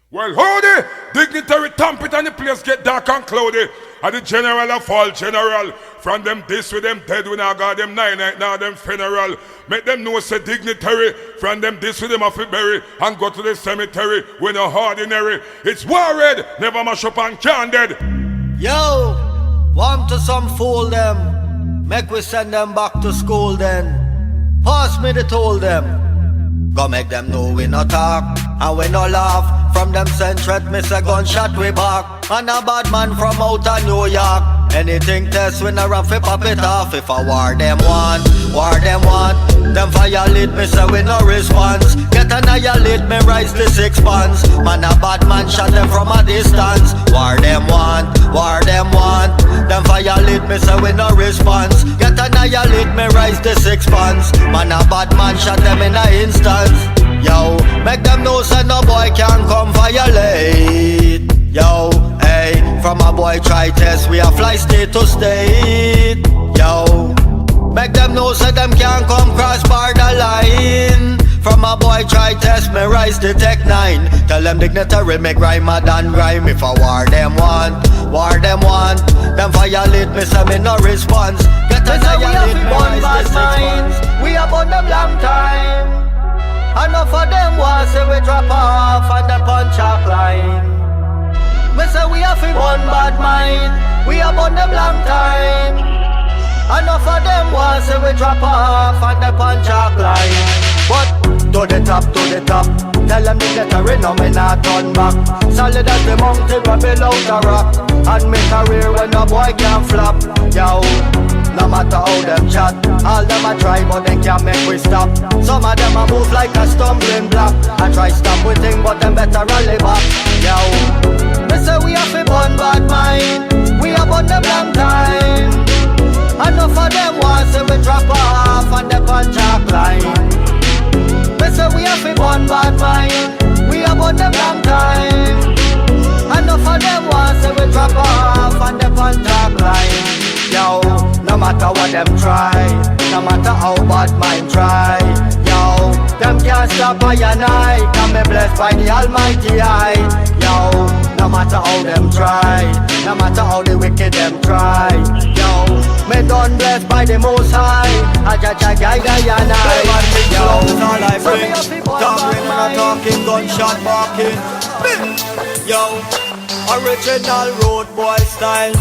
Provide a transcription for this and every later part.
Well, howdy, dignitary thump it and the place get dark and cloudy. And the general of all general. From them this with them dead we now got them nine night now them funeral. Make them know say dignitary. From them this with them off it bury and go to the cemetery. We no ordinary. It's worried, never mash up and can dead. Yo, want to some fool them. Make we send them back to school then. Pass me the toll them. Go make them know we no talk and we no laugh. From them send threat, miss a gunshot we back. And a bad man from out of New York. Anything test we no run fi pop it off. If a war them want, them violate me say we no response. Get annihilate me rise the 6 pans. Man a bad man shot them from a distance. War them want, them violate me say we no response. Get annihilate me rise the 6 pans. Man a bad man shot them in a instance. Yo, make them know say no boy can come violate. Yo, hey, from a boy try test, we a fly state to state. Yo, make them know say them can't come cross border line. From a boy try test, me rise the Tech 9. Tell them dignitary make rhyme a than rhyme. If a war them want, them violate me say me no response. Get annihilate me rise the 6 pans. We have on them long time. Enough of them want say we drop off and the punch up line. Me say we have one bad mind. We have on them long time. Enough of them want say we drop off and the punch up line. But to the top, tell them the dignitary no me not turn back. Solid as the mountain we build out the rock. And me career when no boy can flop. Yo, no matter how them chat, all them a try but they can't make we stop. Some of them a move like a stumbling block. I try stop with thing but them better rally back. Yo, me say we have a one bad mind. We have on them long time. Enough of them want say we drop off and the punch up line. Me say we have a one bad mind. We have on them long time. Enough of them want say we drop off and the punch up line. Yo, no matter what them try, no matter how bad mind try. Yo, them can't stop I and I. Can be blessed by the Almighty I. Yo, no matter how them try, no matter how the wicked them try. Yo, me done blessed by the Most High. I and I. Yo, that's all I bring. Talking when I'm talking, gunshot barking. Yo, original road boy style.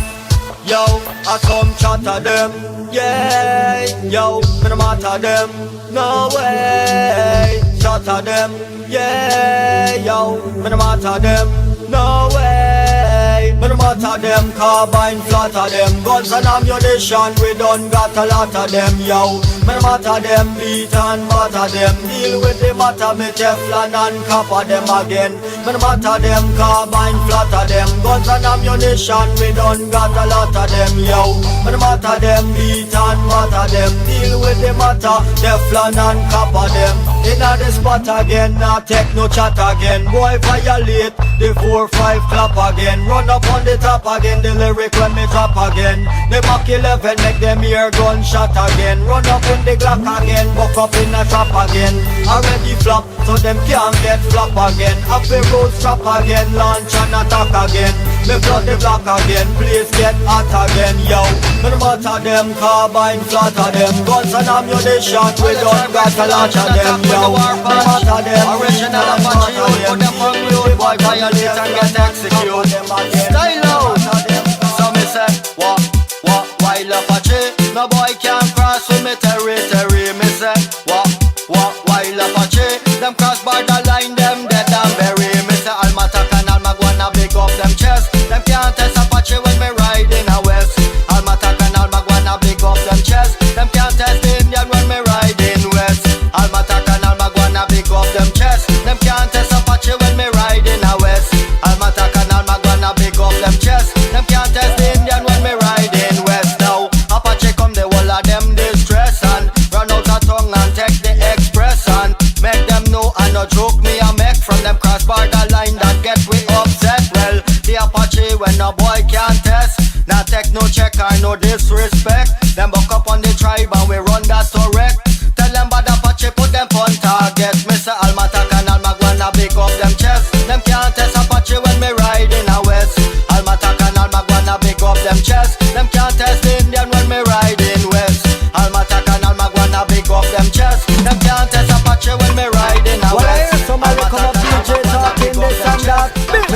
Yo, I come chatter them, yeah. Yo, me no matter them, no way. Chatter them, yeah. Yo, me no matter them, no way. Me no matter them, carbine flatter them. Guns and ammunition, we done got a lot of them, yo. Me no matter them, beat and batter them. Deal with the matter, me Teflon and copper them again. Me no matter them, carbine flatter them. Guns and ammunition, we done got a lot of them, yo. Me no matter them, beat and batter them. Deal with the matter, Teflon and copper them. Inna the spot again, not take no chat again. Boy violate, the 4-5 clap again. Run up on the top again, the lyric when me drop again. The Mach 11 make them hear gunshot again. Run up in the Glock again, buck up in a trap again. Already flop, so them can't get flop again. Up the road strap again, launch and attack again. Me flood the block again, place get hot again, yo. Me no matter them, carbine flatter them. Guns and ammunition, we don't got a lot of them, yo. Me no matter them, original Apache, you put them from you, boy violate and get execute. Style out, so me say, while Apache, no boy can cross with me territory. Me say, while Apache, them cross border line, them dead and bury. Me say, Almatac and Almagwana big up them chest. Them can't test Apache when me ride in a west. Almatac and Almagwana big up them chest. Them can't test the Indian when me ride in west. Almatac and Almagwana big up them chest. Them can't test Apache when me ride in a west. Almatac and Almagwana big up them chest. Them can't test the Indian when me ride in west. Now Apache come the whole of them distress and run out of tongue and take the express and make them know I no joke me a make from them cross border line that get we upset. Well, the Apache when a boy can't test, not take no check or no disrespect. Them buck up on the tribe and we run that to wreck. Tell them bad Apache put them on target. Mr. Almatac and Almagwana big up them chest. Them can't test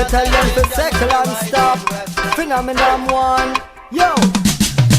tell them to settle and stop. Phenomenon one, yo.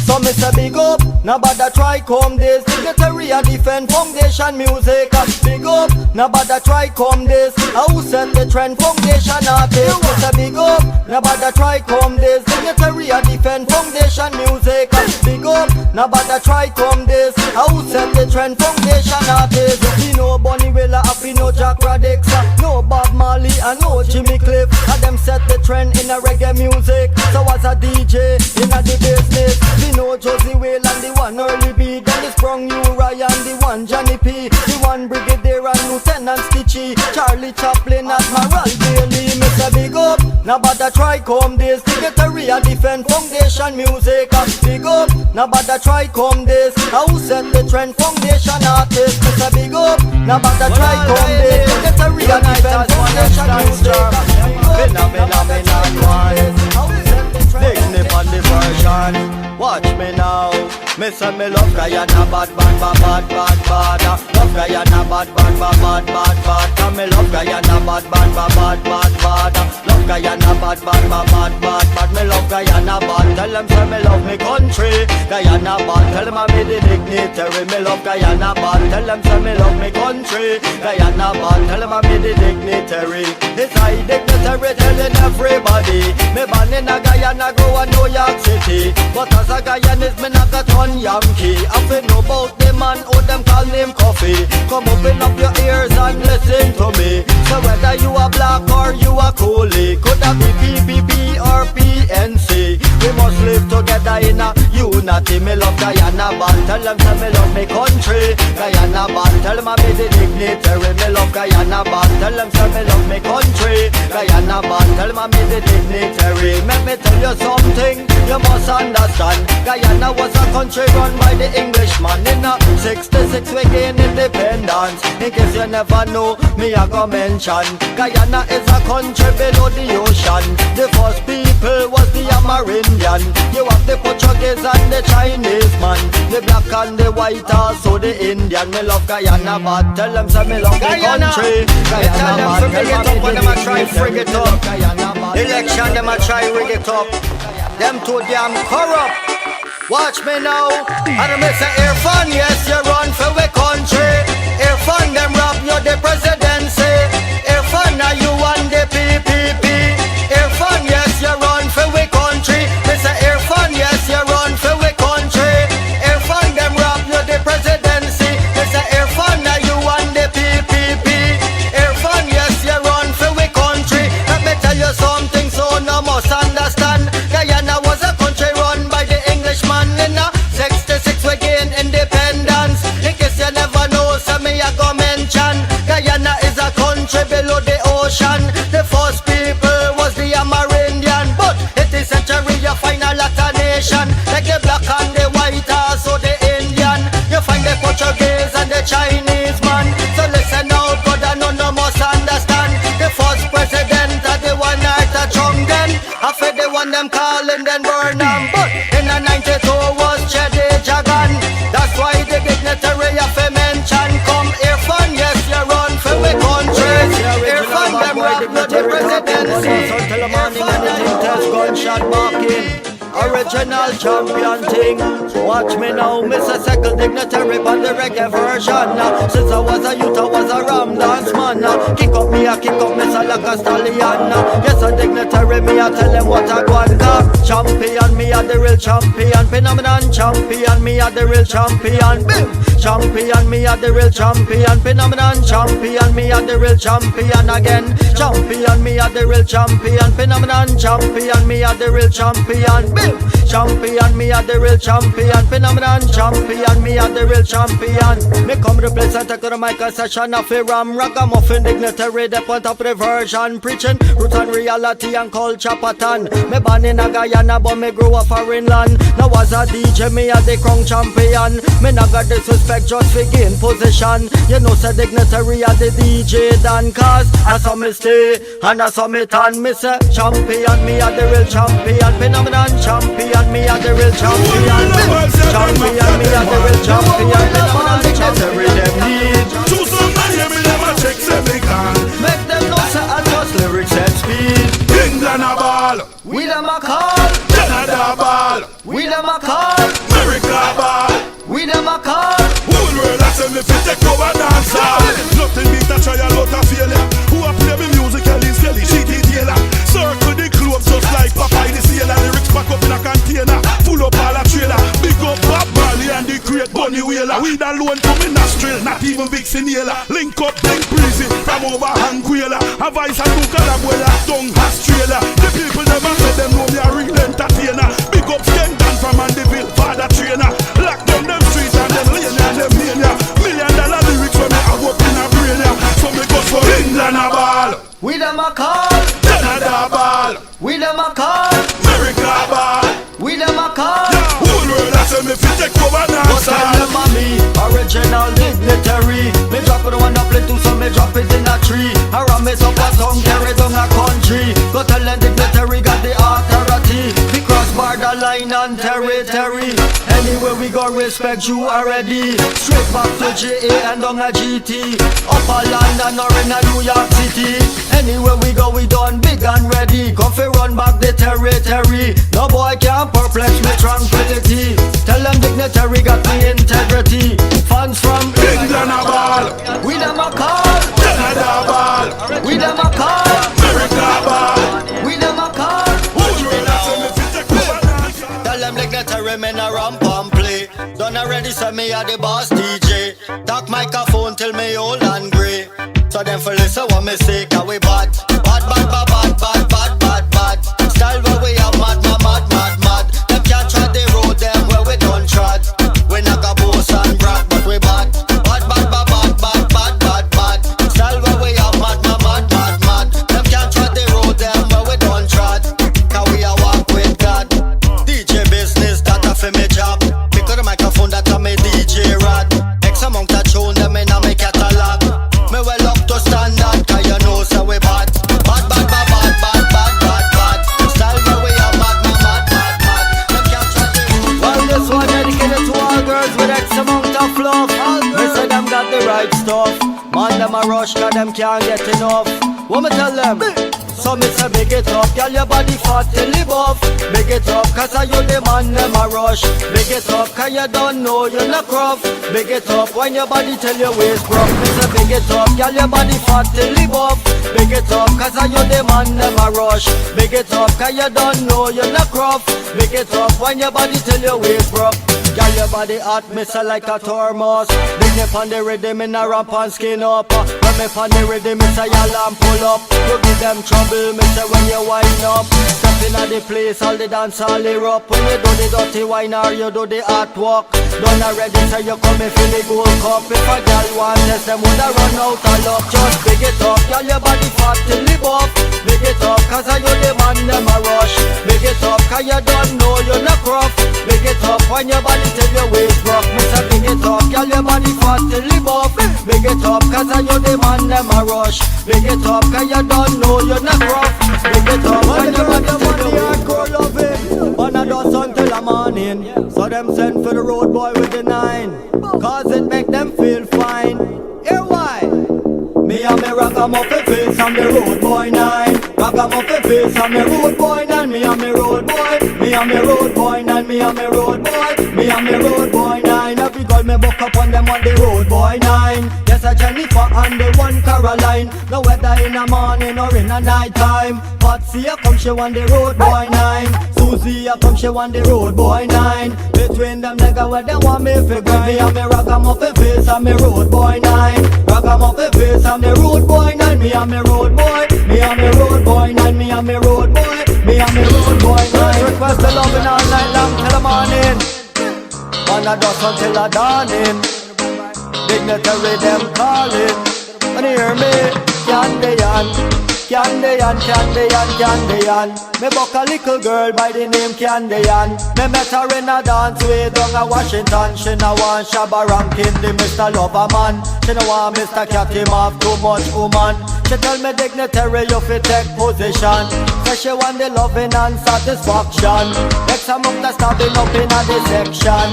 So me say big up, nobody try come this. Dignitary a defend foundation music. Big up, nobody try come this. Who set the trend foundation artist? Me say big up, nobody try come this. Dignitary a defend foundation music. Big up, nobody try come this. Who set the trend foundation artist? Me no Bunny Wailer, me no Jack Radix, no Bob Marley and no Jimmy Cliff. And them set the trend in a reggae music. So as a DJ in a the business, me no Josie Whale and the one Early B. Then the Sprung New Ryan, the one Johnny P. The one Brigadier and Lieutenant Stitchy. Charlie Chaplin, Admiral Bailey. Me say big up, nobody try come this. Dignitary a defend foundation music. Big up, nobody try come this. Who set the trend foundation artist? Me say big up, nobody try come this. Dignitary a defend foundation music. Dignity on the version. Watch me now. Me say me love Guyana bad. Love Guyana bad. Come me love Guyana bad. Love Guyana bad. Me love Guyana bad. Tell them say me love me country. Guyana bad. Tell them I be the dignitary. Me love Guyana bad. Tell them say me love me country. Guyana bad. Tell them I be the dignitary. It's I dignitary telling everybody. Me born in a Guyana, grow in New York City. But as a Guyanese, me not got one Yankee. I feel know about them man, how them call name coffee. Come open up your ears and listen to me. So whether you are black or you are coolie, could that be PPP or PNC? We must live together in a unity. Me love Guyana bad. Tell them say me love me country. Guyana bad. Tell them I be the dignitary. Me love Guyana bad. Tell them say me love me country. Guyana bad. Tell them I be the dignitary. Let me tell you something you must understand. Guyana was a country run by the Englishman. In a 66 we gain independence. In case you never know, me I go mention Guyana is a country below the ocean. The first people was the Amerindian. You have the Portuguese and the Chinese man, the black and the white, also the Indian. Me love Guyana but tell them say me love Guyana. The country. Guyana but tell them up when them a try frig it up. Election them a try rig it up. Them too damn corrupt. Watch me now. And me say Irfan, yes you run for we country. Irfan them rob you the presidency. Irfan now you want the PPP. Irfan yes you run for we country. Me say Irfan yes you run for we country. Irfan them rob you the presidency. Me say Irfan now you want the PPP. Irfan yes you run for we country. Let me tell you something so no must understand. Guyana was a country run by the Englishman. In a 66 we gain independence. In case you never know, so me a go mention Guyana is a country below the ocean. The first people was the Amerindian, but it is century you find a lot of nation. Like the black and the white, also the Indian. You find the Portuguese and the Chinese man. So listen now, brother, no must understand. The first president of the one night a Chongen. I feel the one them calling then burn them. But in the 92 was Chede Jagan. That's why the dignitary of a mention come Irfan, yes you run for we country. Irfan them rock not the presidency. Irfan them test gunshot marking. Original champion thing. Watch me now, Mr. Second dignitary on the reggae version. Since I was a youth, I was a ram dance man. Kick up me, I kick up Mr. like a stallion. Yes, a dignitary, me I tell them what I want. Champion, me are the real champion. Phenomenon champion, me are the real champion. Boom. Champion, me are the real champion. Phenomenon champion, me are the real champion again. Champion, me are the real champion. Phenomenon champion, me are the real champion. Champion, me are the real champion. Phenomenon champion, me are the real champion. Me come to the place and take to the mic a session of a ram ragamuffin dignitary. The point of reversion, preaching roots and reality and culture pattern. Me born in a Guyana but me grew up foreign land. Now as a DJ me are the crown champion. Me not got disrespect just for gain position. You know say dignitary are the DJ dan cause I saw me stay and I saw me turn. Me say champion, me are the real champion. Phenomenon champion, me are the real champion. Champion, me are the real champion. Phenomenon dignitary them need. Choose somebody, me never check say me can. Make them know say I just lyrics and speed. alone to me nostril. Not even Vixen Yela. Link up, link breezy from over Anguilla. A vice and two calabuela, tongue Australia. The people them a say them know me a real entertainer. Big up Skengdan from Mandeville, father trainer. Lock down them streets and them lane and them mania. $1 million lyrics when me a work in a brain. So me go for England a ball. We them a call, Canada ball. we them a call, America ball. we them a call. Whole world a say me fi take over now. But tell them a me, original dignitary. Me drop it one up into so me drop it in a tree. I ram it up a tongue, carry down a country. Go tell them dignitary got the authority. We cross borderline and territory. Anywhere we go respect you already. Straight back to GA and down a GT. Up a London or in a New York City. Anywhere we go we done big and ready. Come fi run back the territory. No boy can perplex me tranquility. Tell them dignitary got the integrity. Fans from England a ball. we them a call, Canada ball. we them a call, America ball. we them a call. Whole world a say me fi take over now. Tell them dignitary men a ramp and play. Done already say me a the boss DJ. Talk microphone till me old and grey. So them for listen what me say, cause we bad. Bad, bad, bad, bad, bad, bad, bad, bad. Style where we have mad, mad, mad, mad, mad. Them can't tread the road them where we don't trod. We not got boast and brag, but we bad. Bad, bad, bad, bad, bad, bad, bad, bad. Style where we have mad, mad, mad, mad, mad. Them can't tread the road them where we don't trod. Cause we a walk with God. DJ business, that a fi me job. Pick up the microphone, that a me DJ rad. X amount of tune them in a me catalog. Me well up to standard, cause you know so we bad. Bad, bad, bad, bad, bad, bad, bad, bad. Style where we are mad, mad, mad, mad, mad. Them can't try to. Well, this one dedicated to all girls with X amount of love. Me say them got the right stuff. Man, them a rush, cause them can't get enough. What me tell them? So me say big it up, girl your body fat till it buff. Big it up, cause I you the man them a rush. Big it up, cause you don't know you not rough. Big it up, when your body tell your waist rough. Me say big it up, girl your body fat till it buff. Big it up, cause I you the man them a rush. Big it up, cause you don't know you not rough. Big it up, when your body tell your waist rough. Girl your body hot, me say like a thermos. Bring me on the rhythm in a ramp and skin up. When me on the rhythm, me say your lamp pull up. You give them trouble, me say when you wind up. Step in the place, all the dance all erupt. When you do the dirty wine or you do the hot walk. Done already, say you come and fill the gold cup. If a girl want this, them woulda run out of luck. Just big it up, girl your body fat till it buff. Big it up, cause I you the man them a rush. Big it up, cause you don't know you not rough. Big it up, when your body till your waist rough. Me say big it up, girl your body fat till it buff. Big it up, cause I you the man them a rush. Big it up, cause you don't know you not rough. Big it up, when your body till your hardcore loving. On a dust until the morning. So them send for the road boy with the 9. Cause it make them feel fine. Hear why? Me and me ragamuffin face and me road boy 9. Ragamuffin face and me road boy 9. Me and me road boy. Me and me road boy 9. Me and me road boy. Me and me road boy 9. Every girl me buck up on them on the road boy 9. Yes, a Jennifer and the one Caroline. No weather in the morning or in the night time. Patsy a come she want the road boy 9. Susie a come she want the road boy 9. Between them nigga where they want me fi grind. Me and me ragamuffin face and me road boy 9. Ragamuffin face and me road boy 9. Me and me road boy. Me and me road boy 9. Me and me road boy. Me and me road boy 9. Request the loving all night long till the morning. On a dust until the dawning. Dignitary them calling. When you hear me, Candy-Yan. Candy-Yan, Candy-Yan, Candy-Yan. Me buck a little girl by the name Candy-Yan. Me met her in a dance way down a Washington. She no want Shabba Rankin, the Mr. Loverman. She no want Mr. Cat him off too much woman. She tell me dignitary you fi take position. Say she want the loving and satisfaction. Next among the stabbing up in a the section.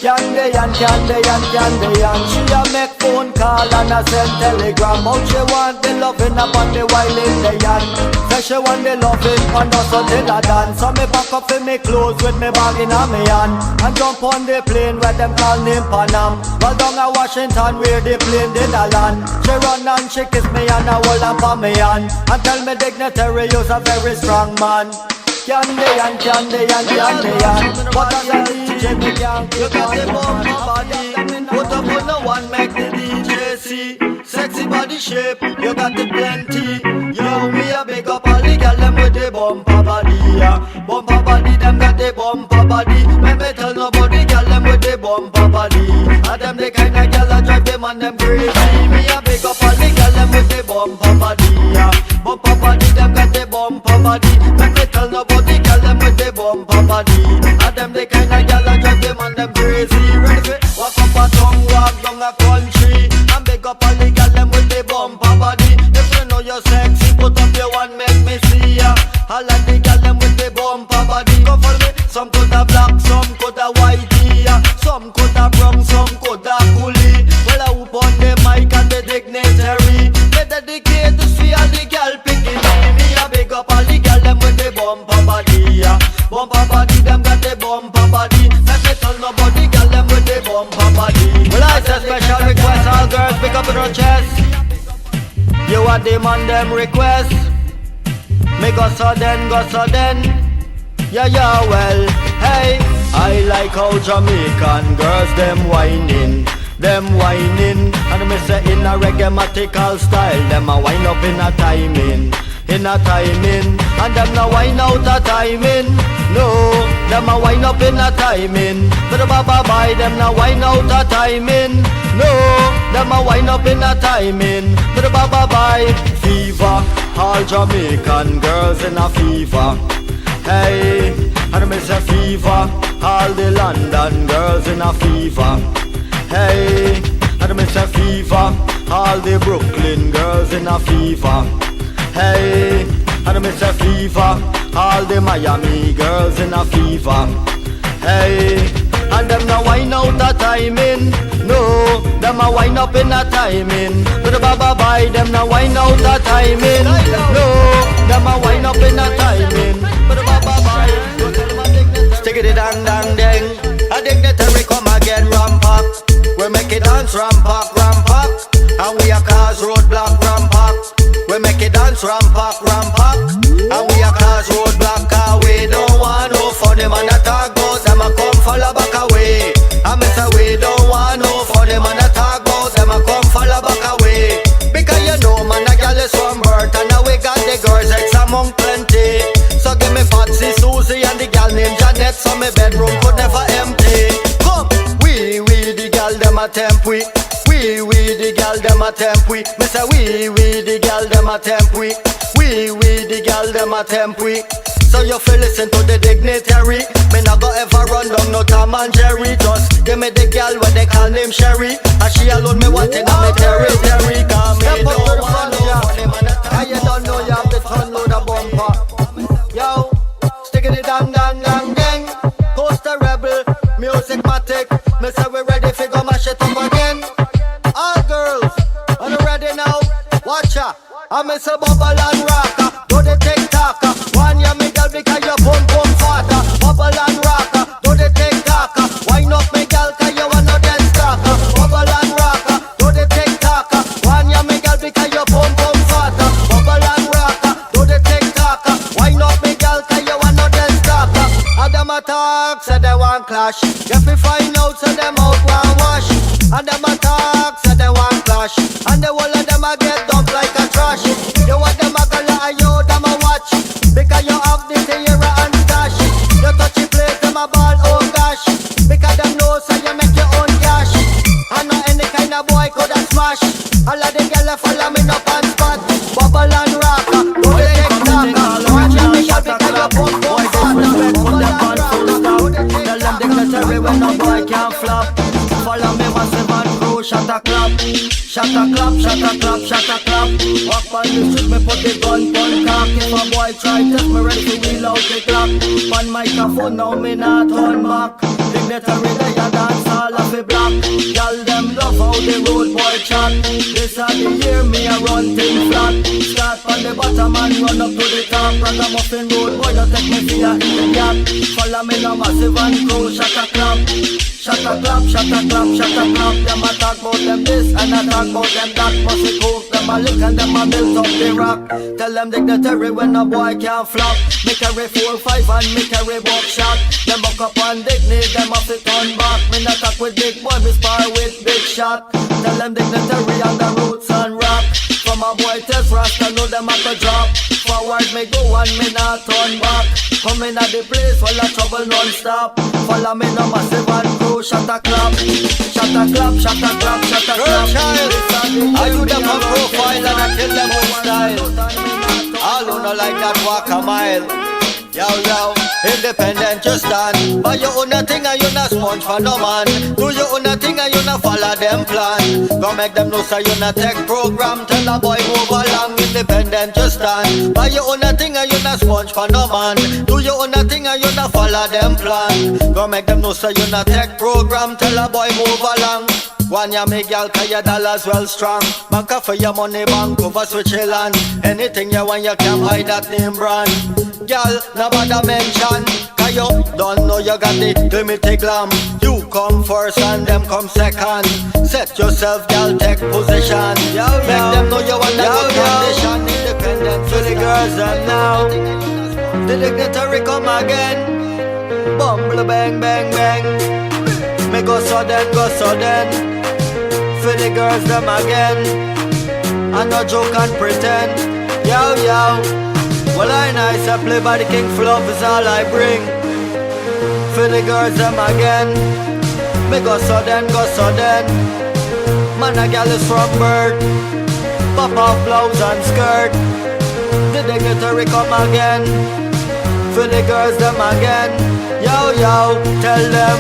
Candy-Yan, Candy-Yan, Candy-Yan. She a make phone call and a send telegram. How she want the loving upon the while in the yan. Say she want the loving on us until I dance. So me pack up in me clothes with me bag in a me hand. And jump on the plane where them call name Panam. Well down a Washington where the plane did a land. She run and she kiss me and a hold up on me hand. And tell me dignitary you's a very strong man. What are you DJ? Me can't you got the bumper body. Put up on the one, make the DJ see. Sexy body shape, you got the plenty. Yo, me a big up all the gal them with the bumper body. Bumper body, them got the bumper body. Me tell nobody gal them with the bumper body. And them the kind of gal that drive them and them crazy. Me a big up all the gal them with the bumper body. Bumper body, them got the bumper body. Me tell nobody gal them with the bumper body. And them the kind of gal that drive them and them crazy. Ready for walk up a tongue, walk down a country. And big up all the gal them with the bumper body. If you know you're sexy, put up your one, make me see ya. All of the gal them with the bumper body. Come follow me. Some coulda black, some coulda white, some coulda brown, some coulda coolie. Well, I whoop on the mic and the dignitary. Me dedicate to see all the gal picking me. A big up all the gal them with the bumper body. Bumper body, them got the bumper body. Let me tell nobody gal them with the bumper body. Well, I say special request, all girls pick up your chest. You are demand them request. Me go so then. Yeah, well, hey, I like how Jamaican girls, them whining. And me say in a reggae-matical style, them a wind up in a timing. And them no wind out a timing. No, them a wind up in a timing. But the baba bye, them no wind out a timing. No, them a wind up in a timing. But the baba bye, fever, all Jamaican girls in a fever. Hey, and me say fever, all the London girls in a fever. Hey, and me say fever, all the Brooklyn girls in a fever. Hey, and me say fever, all the Miami girls in a fever. Hey, and them no wind out a timing. No, them a wind up in a timing. But the baba bye, them no wind out a timing. No, them a wind up in a timing. But the baba bye, stick it dang dang dang. A dignitary come again rampack. We make it dance rampack. And we a cause roadblock rampack. We make it dance rampack. And we a cause roadblock. Cause we don't want no funny man attack us. Them a come follow back away. I me say we don't want no funny man attack us. Them a come follow back away. Because you know man a girl is from birth. And now we got the girls X among plenty. So give me Patsy, Susie and the girl named Janet. So my bedroom could never empty. Come, we the girl them a temp we. We the girl them a temp we. Me say we the girl them a temp we. We the girl them a temp we. So you feel listen to the dignitary. Me not go ever run down no Tom and Jerry. Just give me the girl what they call name Sherry. And she alone me wanting on me territory. Cause me don't want no funny man attack. And you don't know you have the ton load of bumper. Yo, sticking it dang. Coaster rebel, music matic. Me say we ready fi go mash it up again. All girls, are you ready now? Watch ya. I me say bubble and rocker. Do the tick-tock. One ya me girl because you boom fatter. Bubble and rocker. Do the tick-tock. Wind up me girl cause you wanna dance stalker. Bubble and rocker. Do the tick-tock. One ya me girl because you boom fatter. Bubble and rocker. Do the tick-tock. Wind up me girl cause you wanna dance stalker. And them attack, say they want clash. You fi find out, say them out want wash. And them attack, say they want clash. And the whole of them a get dumped like a trash. You want them a go lie, you them a watch. Because you have the Sierra and stash. You touch the place, them a ball, oh gosh. Because them know, so you make your own cash. I know any kind of boy could have smash. All of the girls follow me up on spot. Bubble and rock, do the tick-tock. Watch out, me shot because you boom fat. Bubble and rock, do the tick-tock. Tell them dignitary when no boy can flop. Follow me massive and crew, shot a clap. Shot a clap. Walk on the street, me put the gun on cock. If a boy try test me, ready to wheel out the clock. On microphone, now me not turn back. Dignitary, they a dance all of the block. Y'all them love how the road boy chat. This are the year me a run things flat. Start on the bottom and run up to the top. Ragamuffin road boy, don't take me for ya in the gap. Follow me now massive and crew, shot a clap. Shut a clap, shut a clap, shut a clap. Them a talk about them this and a talk about them that. Must be cool, them a lick and them a build up the rock. Tell them dignitary when a boy can't flop. Me carry 4-5 and me carry buckshot. Them buck up on dignity, them off it turn back. Me not talk with big boy, me spar with big shot. Tell them dignitary on the roots and rock. From a boy test rasta, know them a go drop. Forward me go and me not turn back. Come in at the place full of trouble non-stop. Follow me no massive and crew. Shut a clap, shut a clap, shut a clap, shut a clap. Child, I do them on profile and I kill them with style. All who no like that walk a mile. Yo, yo, independent you stand. Buy your own thing and you not sponge for no man. Do your own thing and you not follow them plan. Go make them know so you not take program. Tell a boy move along, independent you stand. Buy your own thing and you not sponge for no man. Do your own thing and you not follow them plan. Go make them know so you not take program. Tell a boy move along. One ya make y'all cause your dollars well strong. Bank up for your money bank over Switzerland. Anything you want you can buy that name brand. Girl, nobody mention. Cause you don't know you got the limited glam. You come first and them come second. Set yourself, girl, take position. Make them know you want that good condition. Independent to the girls and now the dignitary come again. Bumble bang bang bang. Me go so then. For the girls them again. I no joke and pretend. Yo yo. Well I nice I play by the king fluff is all I bring. For the girls them again. Me go so then. Man a gal is from birth. Pop off blouse and skirt. The dignitary come again. For the girls them again. Yo yo. Tell them.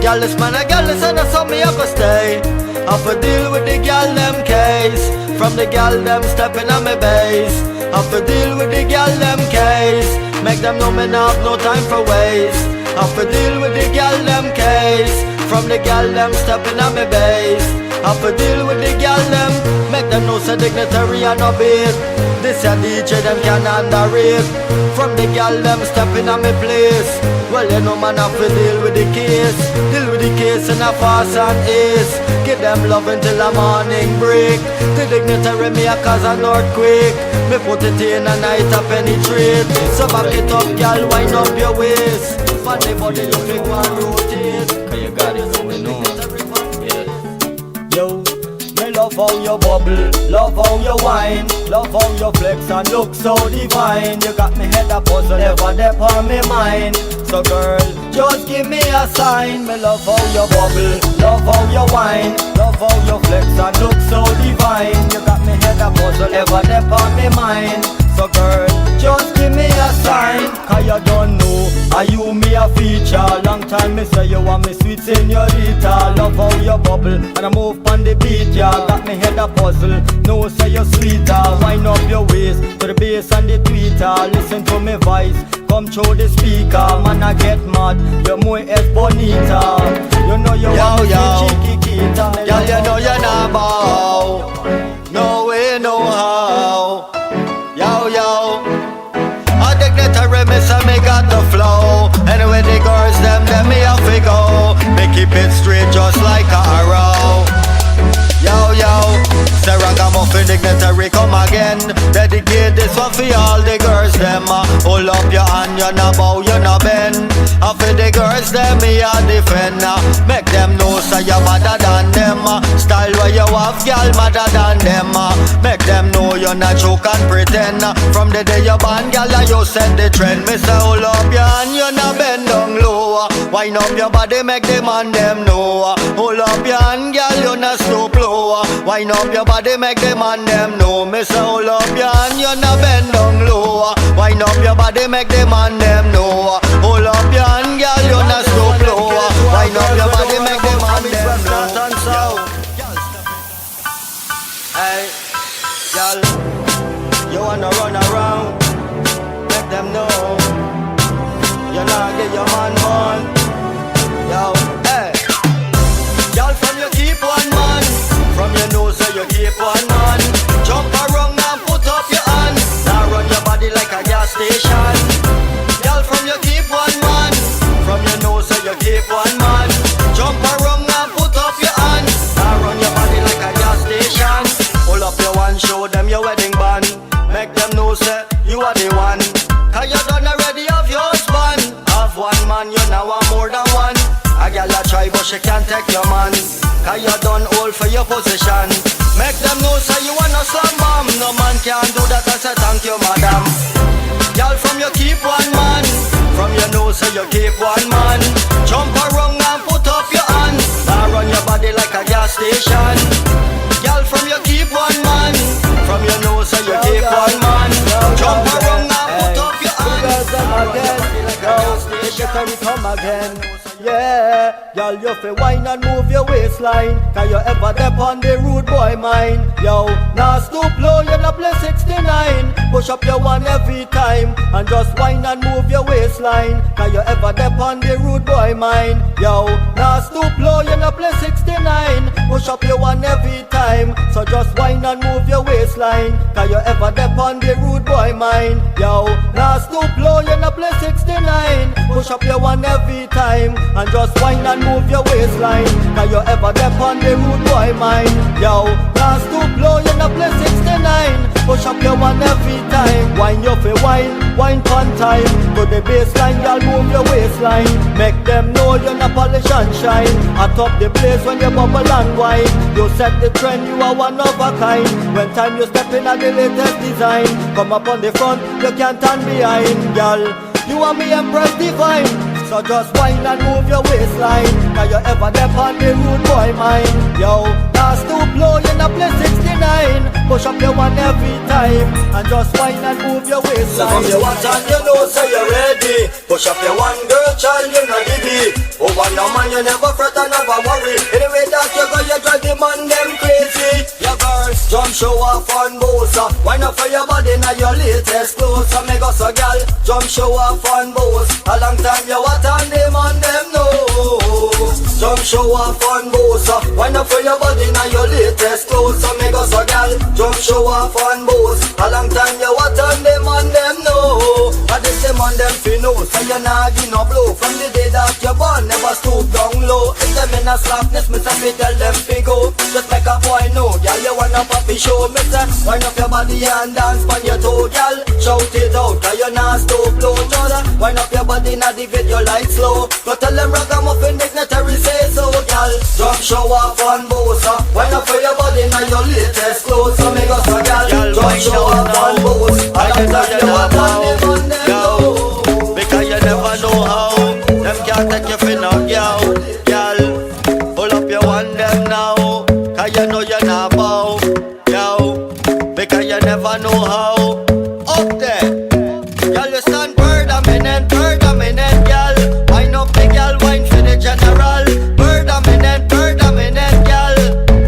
Gal is man a gal is and that's how me I go stay. I for deal with the gal them case. From the gal them stepping on my base. I for deal with the gal them case. Make them know me not have no time for waste. I for deal with the gal them case. From the gal them stepping on my base. I for deal with the gal them. Make them know so dignitary and no beat. This a DJ them can underrate. From the gal them stepping on my place. Well you know man have to deal with the case. Deal with the case in a fast and ace. Give them love until the morning break. The dignitary me a cause an earthquake. Me put it in a night to penetrate. So back it up gal, wind up your waist. Funny body you feel one rotate. Cause you got it going on. Yeah. Yo, me love how you bubble, love how you whine, love how you flex and look so divine. You got me head a puzzle, never dep on me mind. So girl, just give me a sign. Me love how you bubble, love how you whine, love how you flex and look so divine. You got me head a puzzle, never dep on me mind. So girl, just give me a sign. Cause you don't know, are you me a feature? Long time me say you want me sweet señorita. Love how you bubble and I move on the beat, yeah. Got me head a puzzle, no say you're sweeter. Wind up your waist to the bass and the tweeter. Listen to me voice, come through the speaker. Man I get mad, you're more es bonita. You know you want me cheeky kita. Girl you know you're not bow. No way, no how. Yo, yo, a dignitary me say me got the flow. Anyway the girls them me have to go. Me keep it straight just like a arrow. Yo, yo, say ragamuffin dignitary come again. Dedicate this one for all the girls them. Hold up your hand, you no bow, you no bend. And for the girls them me a defend. Make them know say you better than them. Style where you have, girl, madder than them. Make them know you not joke and pretend. From the day you born, girl, you set the trend. Me say hold up your hand, you no bend down low. Wind up your body, make them and them know. Hold up your hand, girl, you not stoop low. Wind up your body, make them and them know. Me say hold up your hand, you no bend down low. Wind up your body, make them and them know. Hold up your hand, girl, you not stoop low. Wind up your body, make them and them know. Hey, girl, you wanna run around? Make them know. You not get your man on. Yo, hey, girl, from you keep one man. From your nose so you keep one man. Jump around and put up your hand. Now run your body like a gas station. Girl, from you keep one man. From your nose so you keep one man. Jump Cause you done already have your husband. Have one man, you now want more than one. A girl a try but she can't take your man. Cause you done all for your position. Make them know say you wanna slam bomb. No man can do that, I say thank you madam. Girl from you keep one man. From your nose say you keep one man. Jump around and put up your hand. Now run your body like a gas station. Girl from you keep one man. From your nose say you keep one man. Jump around and put up your hand. Again, come again. Yeah, girl, you fi wine and move your waistline. Cause you ever dep on the rude boy mind. Yo, now stoop low, you not play 69. Push up your one every time. And just wine and move your waistline. Cause you ever dep on the rude boy mind. Yo, now stoop low, you not play 69. Push up your one every time. So just wine and move your waistline. Cause you ever dep on the rude boy mind. Yo, now stoop low, you not play 69. Push up your one every time. And just wine and move your waistline. Cause you ever dep on the rude boy mind. Yo, now stoop low, you not play 69. Push up your one every time. Wine you fi wine pon time. To the baseline, girl, move your waistline. Make them know you not polish and shine. Atop the place when you bubble and wine. You set the trend, you are one of a kind. When time you step in at the latest design. Come up on the front, you can't stand behind. Girl, you are me Empress Divine. So just wine and move your waistline. Cause you ever dep on the rude boy mind. Yo, now stoop low, you not play 69. Push up your one every time. And just wine and move your waistline. So from your one time you know so you're ready. Push up your one girl child, you know the oh one no man you never fret and never worry. Anyway that you go you drive the man them crazy. Your girls jump show off on bosa. Wine up for your body now your latest clothes. So me go so girl jump show off on bosa. A long time you want and them and them know. Jump show off on bosa. Wine up for your body now your latest clothes. So me go so girl jump show off on bosa. A long time you want and them know. And this them and them fi know. So you nah give no blow. From the day that you born never stoop down low. If them in a slackness me say me tell them fi go. Just make a boy know. Girl you wanna poppy show me say. Wind up your body and dance on your toe girl. Shout it out cause you nah stoop low. Wind up your body now the video like slow. Go tell them ragamuffin dignitary say so girl. Jump show off on bosa. Wind up for your body now your latest clothes. So me go so girl. Jump show off on bosa. I can tell you never know. Because you never know how. Them can't take you for no girl. Pull up your one them now. Cause you know you're not bow. Because you never know how. Up there. Girl you stand per dominant, girl. Wine up the girl, wine for the general. Per dominant, girl.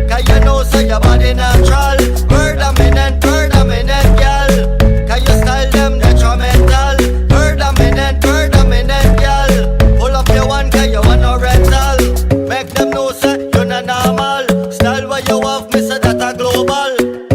Cause you know so your body natural. Per dominant, girl. Cause you style them detrimental. Per dominant, girl. Pull up your one cause you want no rental. Make them know say you're not normal. Style what you have, me say that a global.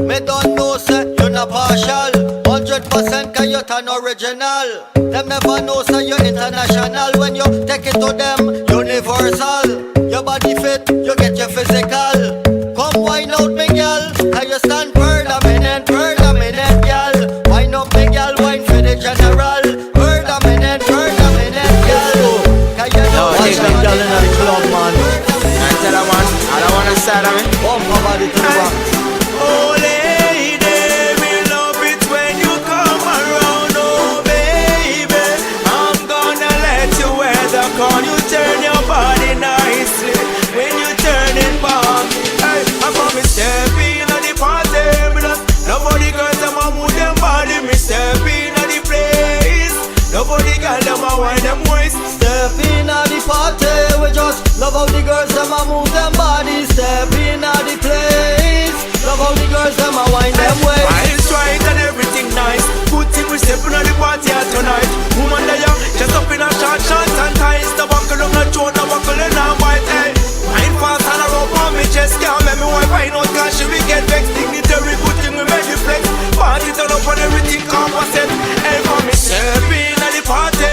Me don't know say you're not partial. 100% cause you're an original. Them never know say you're international. When you take it to them, universal. Your body fit, you get your physical. Come wine out me girl. Cause you stand per dominant, girl. Wine up me girl, wine for the general. Per dominant, girl. Cause you know Watch them girl in the club man. I tell her one, I don't wanna side of me. Bump her body to the rock. Oh lady, we love it when you come around. Oh baby, I'm gonna let you wear the crown. You turn your body nicely when you turn it back. Hey, I promise step in at the party. Nobody girls them a move them body. Me step in at the place. Nobody girl them a wind them waist. Step in at the party, we just love how the girls them a move them body. Step in at the place, love how the girls them a wind them waist. Eyes right and everything nice. Good thing we stepping on the party here tonight. Woman there, just up in a short and ties. The buckle on the throat, the buckle in her white. Hey, I'm fast and I rope on me chest. Can't let me wipe I know cause she will get vexed. Dignitary, good thing we made it flex. Party turn up and everything composite. Hey, for me step in at the party.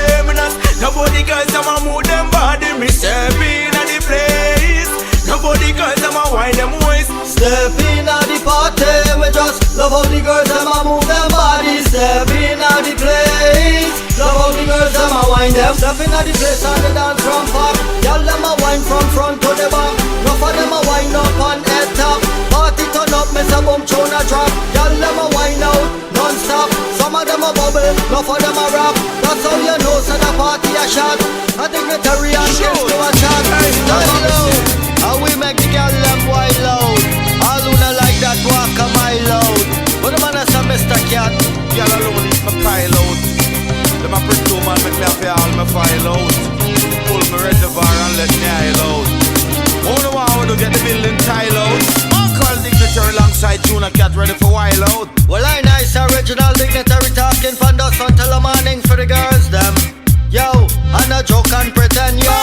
Nobody girls them a move them body. Me step in at the place. Nobody girls them a wind them waist. Step in at the party, we just love how the girls them a move them body. Step in at the place, them. Stepping at the place and the dance from pop. Y'all them a wine from front to the back. Enough of them a wine up on head top. Party turn up, miss a boom tune a drop. Y'all them a wine out non-stop. Some of them a bubble, enough of them a rap. That's how you know so the party a shot. A dignitary and gets to a chat. Style out, how we make the girl them wild out. All who not like that walk a mile out. But the man is a Mr. Cat. Girl alone is my pile out. Them a pretty woman make me have all my file out. Pull my reservoir and let me aisle out. Oh no, I want to get the building tile out. Call dignitary alongside Juna Cat ready for while out. Well, I nice original dignitary talking from dusk until the morning for the girls them. Yo, and a joke and pretend yo.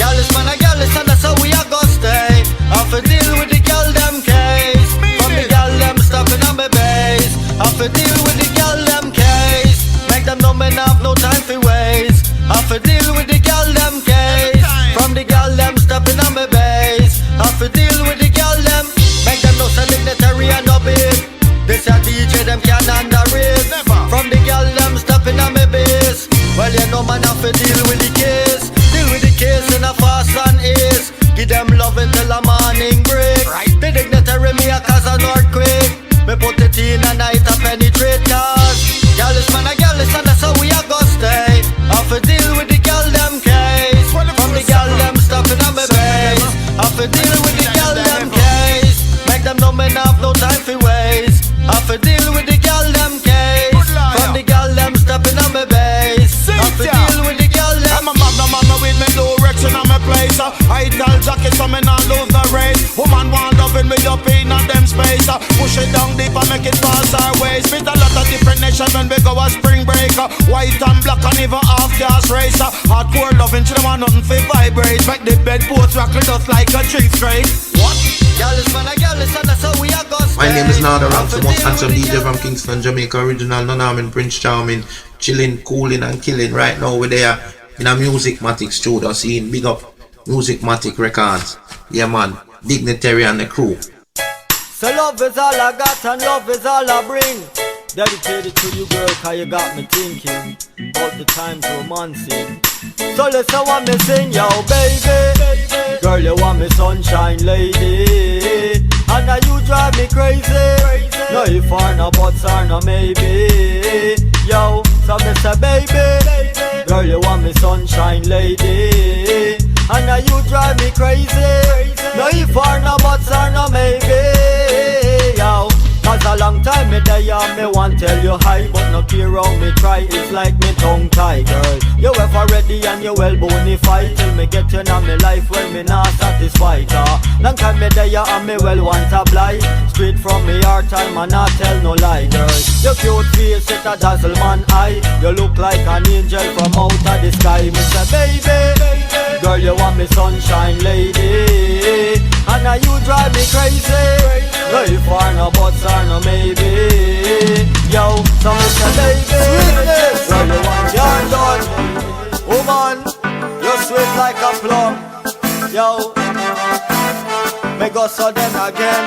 Girl is man a girl is and that's how we a go stay. Have to deal with the girl them case. From the girl them stopping on my base. Have to deal with the girl them case. Make them know me have no time for waste. Have to deal with the girl them case. From the girl them stopping on my base. Have to deal with the girl them. Make them know say dignitary and no big. This a DJ them can't underrate. From the girl them stopping on my base. Well you know man have to deal with the case. Deal with the case in a fast and ease. Give them love until the morning break. The dignitary me a cause an earthquake. Me put it in a night a penetrate cause girl is man a girl is and that's how we a go stay. Have to deal with the girl them case. From the girl them stopping on my base. Have to deal with the girl them case. Make them know me have no time for waste. Have to deal with the girl them case. From the girl them stopping on my base. Have to deal with the girl them. I'm a mama with me direction on my place. I tell jacket so me not lose the race. Woman want loving me up in on them space. Push it down deep and make it pass our ways. Meet a lot of different nations when we go a spring break. White and black and even half gas race. Hardcore loving, she don't want nothing for vibrate. Make the bedpost rockle just like a tree straight. What? My name is Nada Ranks, the most handsome DJ from Kingston, Jamaica, original non-arming Prince Charming, chilling, cooling and killing right now. We're there in a Musicmatic studio scene. Big up Musicmatic Records. Yeah man, Dignitary and the crew. So love is all I got and love is all I bring. Dedicated to you girl cause you got me thinking all the times romancing. So listen what me sing, yo baby. Girl you want me sunshine lady. And now you drive me crazy. No if or no buts or no maybe. Yo, so me say baby. Girl you want me sunshine lady. And now you drive me crazy. No if or no buts or no maybe. Yo, cause a long time me there and me want tell you hi. But no care how me try, it's like me tongue tie. Girl, you ever ready and you well bonafide. Till me get you in my life when me not satisfied. Long time me there and me well want a blind. Straight from me heart and man not tell no lie. Girl, your cute face it a dazzle man eye. You look like an angel from out of the sky. Me say baby, girl you want me sunshine lady. And now you drive me crazy. No if or no buts or no maybe. Yo, so me say baby, sweetness, girl you want you're done. Woman, you're sweet like a plum. Yo, me go so then again.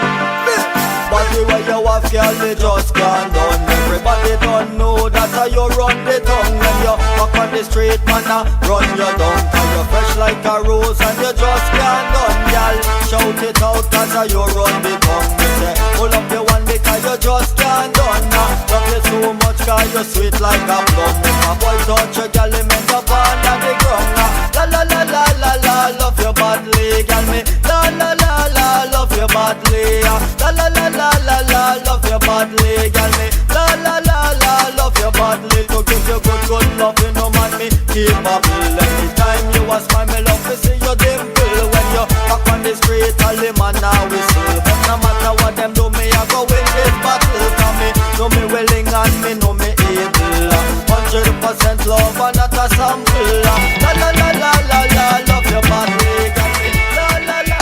But the way you have girl, they just can't done. Everybody don't know that how you run the tongue. When you walk on the street, man, run your down. Cause you're fresh like a rose and you just can't done, girl. Shout it out, that's how you run the tongue. Me say, pull up your one because you just can't done. Love you so much cause you're sweet like a plum. If a boy touch you, girl, he make up under the ground. La la la la la la, love you badly, girl, me. La la la la, love you badly. La la la la la la, love you badly, girl, me. La la la la, love you badly. To give you good love, you know man, me keep a bill. Anytime you a smile, me love to see your dimple. When you walk on the street, all the man now whistle. But no matter what them do, me I go win this battle. Cause me know me willing and me know me able. 100% love and not a sample. La la la la la la, love you badly, girl, me. La la la.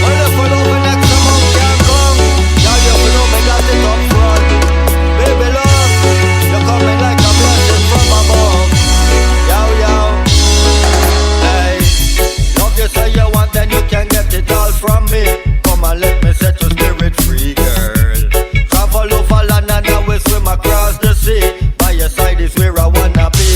Well, if you know when next month can come, girl, you know me got it up front. Baby love, you coming like a blessing from above. Yo, yo. Hey, love you say you want, then you can get it all from me. Come and let me set your spirit free, girl. Travel over land and now we swim across the sea. By your side is where I wanna be.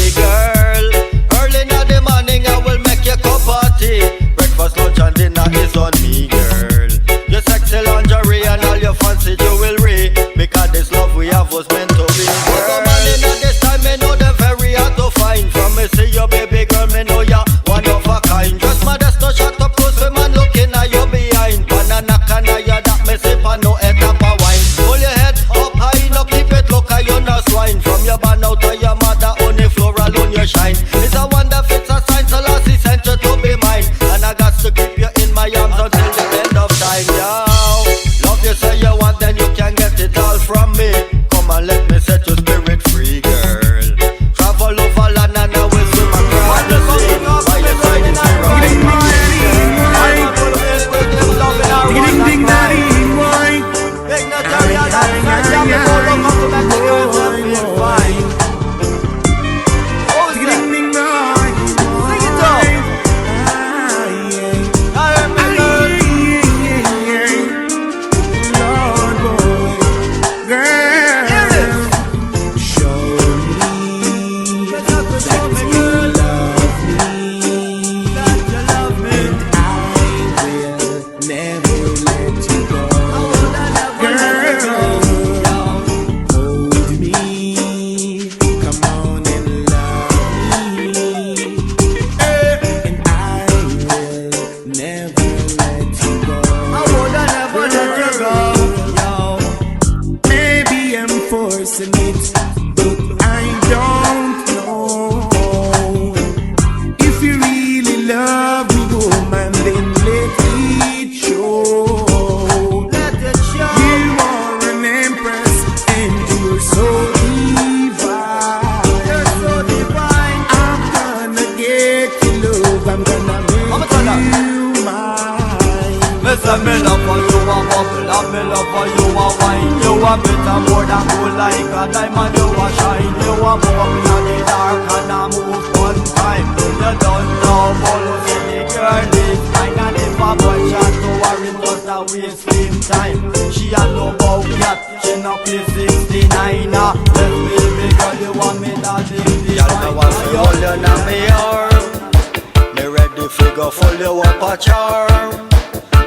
born out of your mother, only floor alone you shine. It's a wonder it's a sign, so last is sent you to be mine. And I got to keep you in my arms until the end of time, yo. Love you say you want, then you can get it all from me. Come and let me set your spirit free, girl. Travel over land and I will swim across the sea. By your side is the right mind. I'm gonna miss with them loving our one and mine. Dignitary, I like that, yeah, me go look up to make the girls and feel fine. Who's that? Sing it up. I hear me Lord boy, girl, show me that you love me, and I will never let you go. Girl, hold me, come on and love me, and I will never let you go. never let you go. Maybe I'm forcing it, but I don't know. If you really love me, woman, then let it show. Let it show. You are an empress, and you're so divine. You're so divine. I'm gonna get you love, I'm gonna I'ma turn up. make you mine. Listen, me love for you a bubble, and me love for you a wine. You a better more than gold like a diamond, you a shine. You a move in the dark and I move one time. You don't know, follow the girl is mine. And if a boy chat to her, it was a waste of time. She a no bout yet, she no play 69. Let's baby girl, you want me that is Y'all know what me hold you in me arm. Me ready fi go full you up a charm.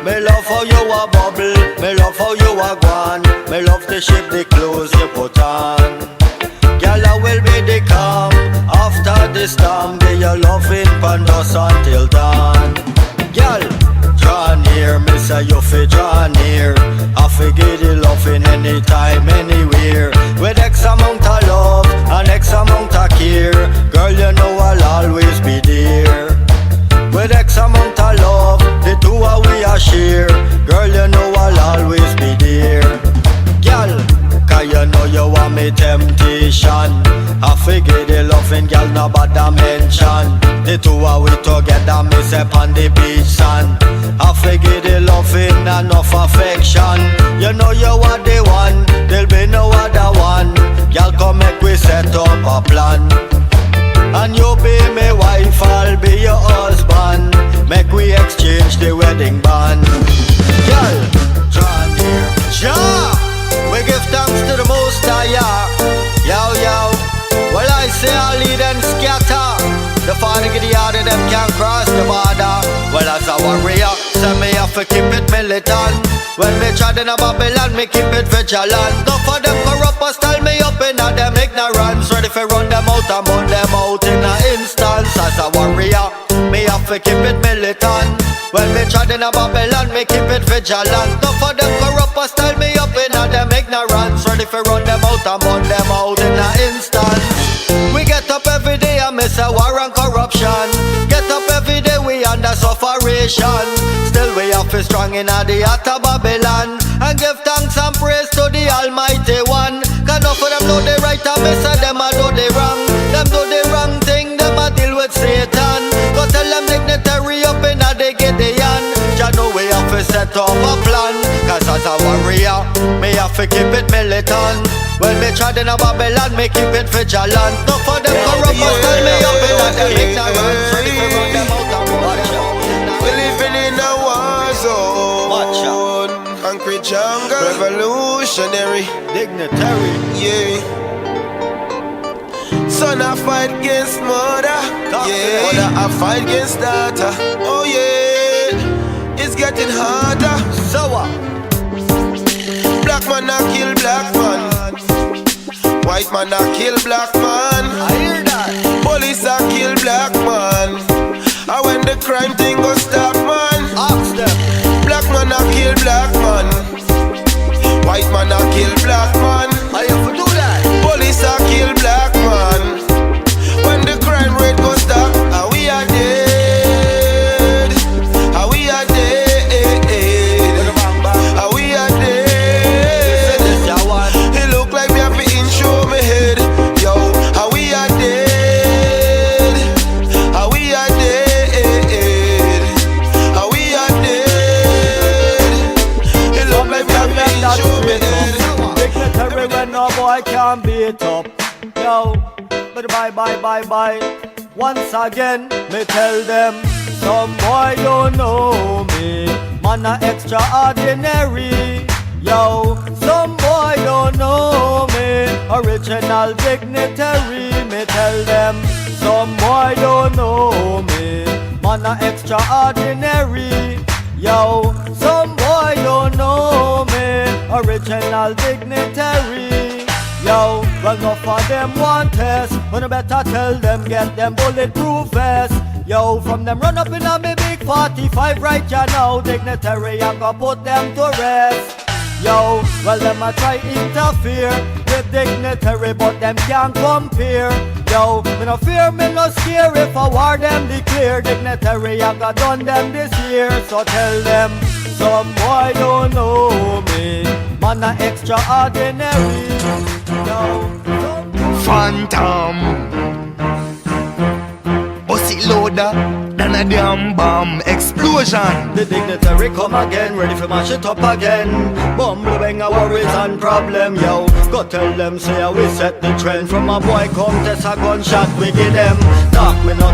Me love how you a bubble, me love how you a gone. Me love the shape, the clothes you put on. Girl, I will be the calm after the storm. Be your loving pan us until dawn. Girl, draw near, me say you fi draw near. I fi give the loving anytime, anywhere. With X amount of love and X amount of care. Girl, you know I'll always be there. With X amount of love, the two of we a share. Girl, you know I'll always be there. Girl, cause you know you want me temptation. I figure the loving girl no bother mention. The two of we together, me step on the beach sand. I figure the loving enough affection. You know you are the one, there'll be no other one. Girl, come make we set up a plan. And you be my wife, I'll be your husband. Make we exchange the wedding band. Girl, draw near. Jah, we give thanks to the Most High, yeah. Yo, yo. Well, I say I'll lead and scatter. The father get the order, them can't cross the border. Well, as a warrior, say me have to keep it militant. When me trod in a Babylon, me keep it vigilant. Don't for them corrupt us, tell me up in a them ignorance. Ready for run them out and burn them out in a instance. As a warrior, me have to keep it militant. When me trod in a Babylon, me keep it vigilant. Don't for them corrupt us, tell me up in a them ignorance. Ready for run them out and burn them out in a instance. We get up every day and miss a war and corruption. Get up every day, we under sufferation. Still we have to strong in the heart of Babylon. And give thanks and praise to the Almighty One. Cause enough of them know the right and miss and them a do the wrong. Them do the wrong thing, them a deal with Satan. Go tell them dignitary up in a the Gideon. Jah know we have to set up a plan. Cause as a warrior, me have to keep it militant. When me trod in a Babylon, me keep it vigilant. Not for them corrupt us, tell me up in a them ignorance. Ready for run them out and watch out. We living in a war zone. Watch out. Concrete jungle. Revolutionary. Dignitary. Yeah. Son, I fight against mother. Yeah. Mother, I fight against daughter. Oh yeah. It's getting harder. So what? Black man a kill black man. White man a kill black man. I hear that. Police a kill black man. And when the crime thing go stop, man. Ask them. Black man a kill black man. White man a kill black man. I have to do that. Police a kill black man. Yo, but bye. Once again, me tell them, some boy don't know me, man a extraordinary. Yo, some boy don't know me, original dignitary. Me tell them, some boy don't know me, man a extraordinary. Yo, some boy don't know me, original dignitary. Yo, well enough for them want test, when you better tell them get them bulletproof vest. Yo, from them run up in a me big 45 right ya now, dignitary I go put them to rest. Yo, well them a try interfere with dignitary, but them can't compare. Yo, me no fear, me no scare, if a war them declare, dignitary I got done them this year. So tell them, some boy don't know me, man a extraordinary. Yo, Phantom Bossy loader than a damn bomb explosion. the dignitary come again, ready for mash it up again. Bumble bang our worries and problem, yo. Go tell them, say we set the trend. From a boy come test a gunshot, we give them. Talk, we no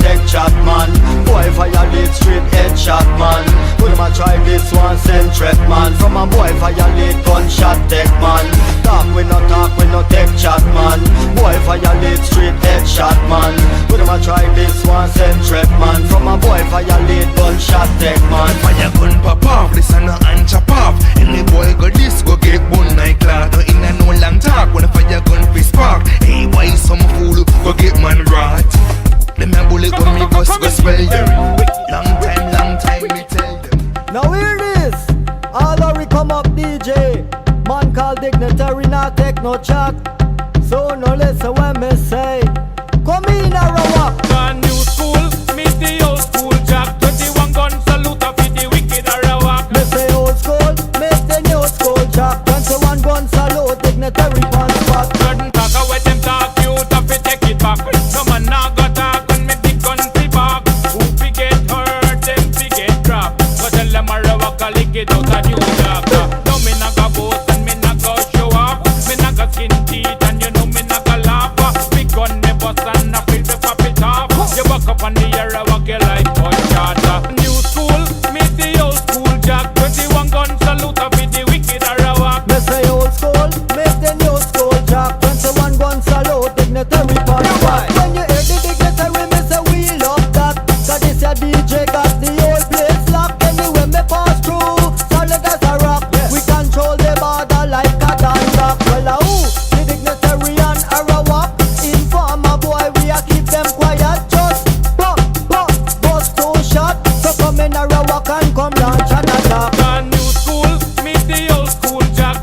take chat, man. Boy violate street headshot, man. We them a try this one, send threat, man. From a boy violate gunshot, take, man. Talk, we no take chat, man. Boy violate street headshot, man. We them a try this one, send threat, man. From a boy violate gunshot, take, man. Fire gun pop off, this a no hand chop off. Any boy go this, go get bun like cloud. No in a no long talk, when a fire gun fist spark. Hey, why some fool go get man rot? Them a bullet gun me go spell them. Long time, me tell them. Now hear this, although we come up DJ, man called dignitary not take no chat. So no listen when me say, come in a row up. Brand new school, meet the old school jack. 21 gun salute of the wicked Arawak. Me say old school, miss the new school jack. 21 gun salute, dignitary punch spot. Certain talk with them talk, you tough to take it back. No man now got talk when me big gun fi back. Who fi get hurt, them fi get trapped. Go tell them Arawak a lick it out a new jack. No me not go boast and me not go show off. Me not go skin teeth and you know me not go laugh. Big gun me bust and I feel the pop it off. You walk up on the Arawak you like gunshot. New school, meet the old school jack. 21 gun salute of the wicked Arawak. Me say old school, miss the new school jack. 21 gun salute, dignitary punch spot. When you hear the dignitary, me say we love that. Cause this your DJ got the whole place locked. Anyway me pass through, solid as a rock. We control the border like a danlock. Well who? The dignitary and Arawak. Inform a boy, we a keep them quiet. Just pop, bust 2 shot. So come in Arawak and come launch an attack. Brand new school, meet the old school jack.